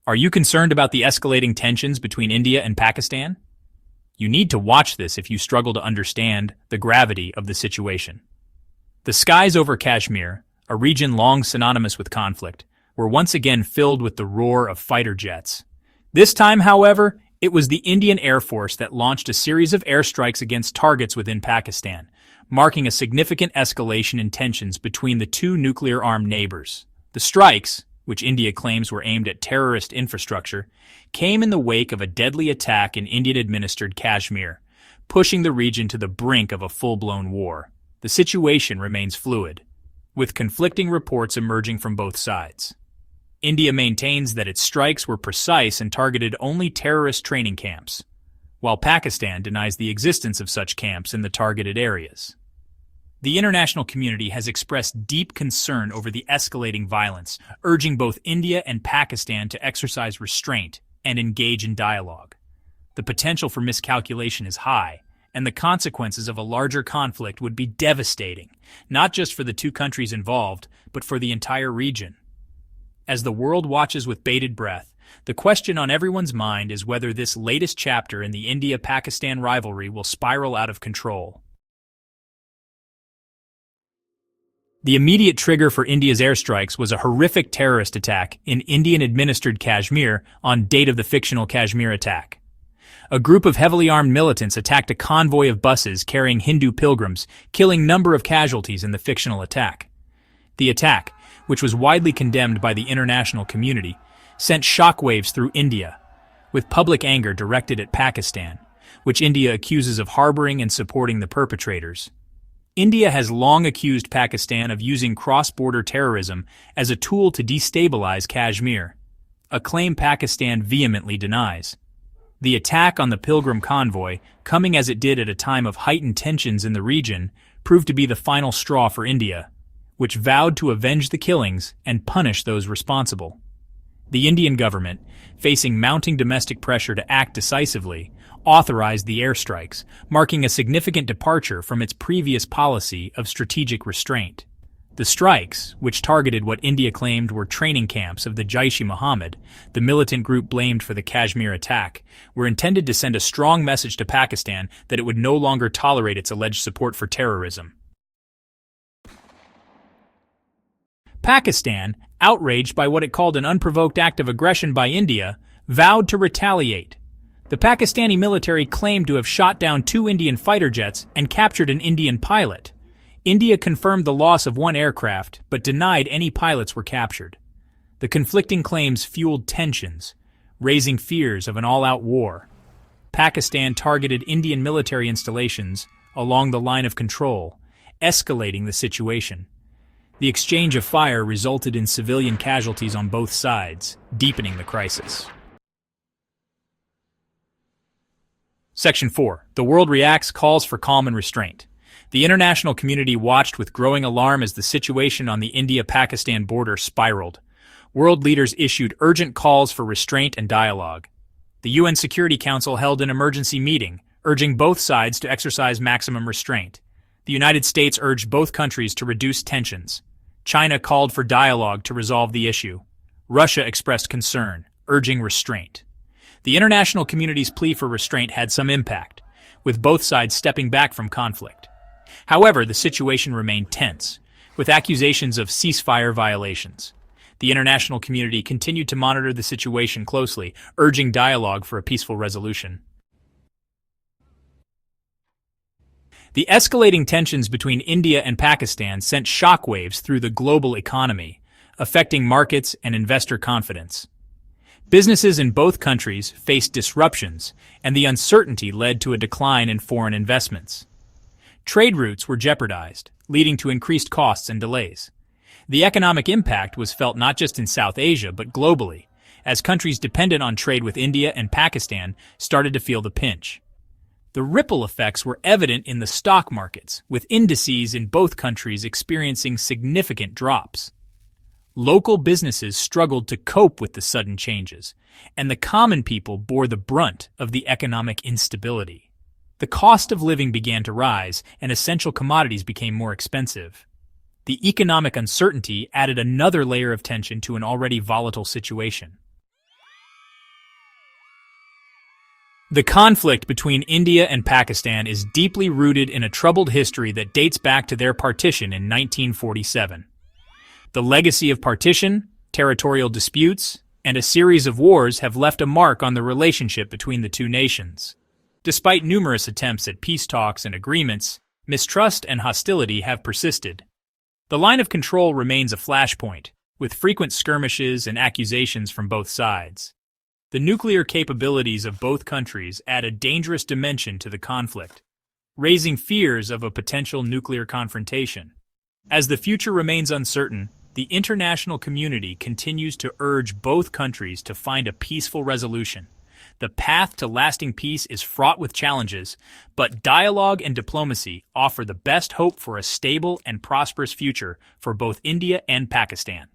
Are you concerned about the escalating tensions between India and Pakistan? You need to watch this if you struggle to understand the gravity of the situation. The skies over Kashmir, a region long synonymous with conflict, were once again filled with the roar of fighter jets. This time, however, it was the Indian Air Force that launched a series of airstrikes against targets within Pakistan, marking a significant escalation in tensions between the two nuclear-armed neighbors. The strikes, which India claims were aimed at terrorist infrastructure, came in the wake of a deadly attack in Indian-administered Kashmir, pushing the region to the brink of a full-blown war. The situation remains fluid, with conflicting reports emerging from both sides. India maintains that its strikes were precise and targeted only terrorist training camps, while Pakistan denies the existence of such camps in the targeted areas. The international community has expressed deep concern over the escalating violence, urging both India and Pakistan to exercise restraint and engage in dialogue. The potential for miscalculation is high, and the consequences of a larger conflict would be devastating, not just for the two countries involved, but for the entire region. As the world watches with bated breath, the question on everyone's mind is whether this latest chapter in the India-Pakistan rivalry will spiral out of control. The immediate trigger for India's airstrikes was a horrific terrorist attack in Indian-administered Kashmir on date of the fictional Kashmir attack. A group of heavily armed militants attacked a convoy of buses carrying Hindu pilgrims, killing a number of casualties in the fictional attack. The attack, which was widely condemned by the international community, sent shockwaves through India, with public anger directed at Pakistan, which India accuses of harboring and supporting the perpetrators. India has long accused Pakistan of using cross-border terrorism as a tool to destabilize Kashmir, a claim Pakistan vehemently denies. The attack on the pilgrim convoy, coming as it did at a time of heightened tensions in the region, proved to be the final straw for India, which vowed to avenge the killings and punish those responsible. The Indian government, facing mounting domestic pressure to act decisively, authorized the airstrikes, marking a significant departure from its previous policy of strategic restraint. The strikes, which targeted what India claimed were training camps of the Jaish-e-Mohammed, the militant group blamed for the Kashmir attack, were intended to send a strong message to Pakistan that it would no longer tolerate its alleged support for terrorism. Pakistan, outraged by what it called an unprovoked act of aggression by India, vowed to retaliate. The Pakistani military claimed to have shot down 2 Indian fighter jets and captured an Indian pilot. India confirmed the loss of 1 aircraft, but denied any pilots were captured. The conflicting claims fueled tensions, raising fears of an all-out war. Pakistan targeted Indian military installations along the line of control, escalating the situation. The exchange of fire resulted in civilian casualties on both sides, deepening the crisis. Section 4. The world reacts, calls for calm and restraint. The international community watched with growing alarm as the situation on the India-Pakistan border spiraled. World leaders issued urgent calls for restraint and dialogue. The UN Security Council held an emergency meeting, urging both sides to exercise maximum restraint. The United States urged both countries to reduce tensions. China called for dialogue to resolve the issue. Russia expressed concern, urging restraint. The international community's plea for restraint had some impact, with both sides stepping back from conflict. However, the situation remained tense, with accusations of ceasefire violations. The international community continued to monitor the situation closely, urging dialogue for a peaceful resolution. The escalating tensions between India and Pakistan sent shockwaves through the global economy, affecting markets and investor confidence. Businesses in both countries faced disruptions, and the uncertainty led to a decline in foreign investments. Trade routes were jeopardized, leading to increased costs and delays. The economic impact was felt not just in South Asia but globally, as countries dependent on trade with India and Pakistan started to feel the pinch. The ripple effects were evident in the stock markets, with indices in both countries experiencing significant drops. Local businesses struggled to cope with the sudden changes, and the common people bore the brunt of the economic instability. The cost of living began to rise, and essential commodities became more expensive. The economic uncertainty added another layer of tension to an already volatile situation. The conflict between India and Pakistan is deeply rooted in a troubled history that dates back to their partition in 1947. The legacy of partition, territorial disputes, and a series of wars have left a mark on the relationship between the two nations. Despite numerous attempts at peace talks and agreements, mistrust and hostility have persisted. The line of control remains a flashpoint, with frequent skirmishes and accusations from both sides. The nuclear capabilities of both countries add a dangerous dimension to the conflict, raising fears of a potential nuclear confrontation. As the future remains uncertain, the international community continues to urge both countries to find a peaceful resolution. The path to lasting peace is fraught with challenges, but dialogue and diplomacy offer the best hope for a stable and prosperous future for both India and Pakistan.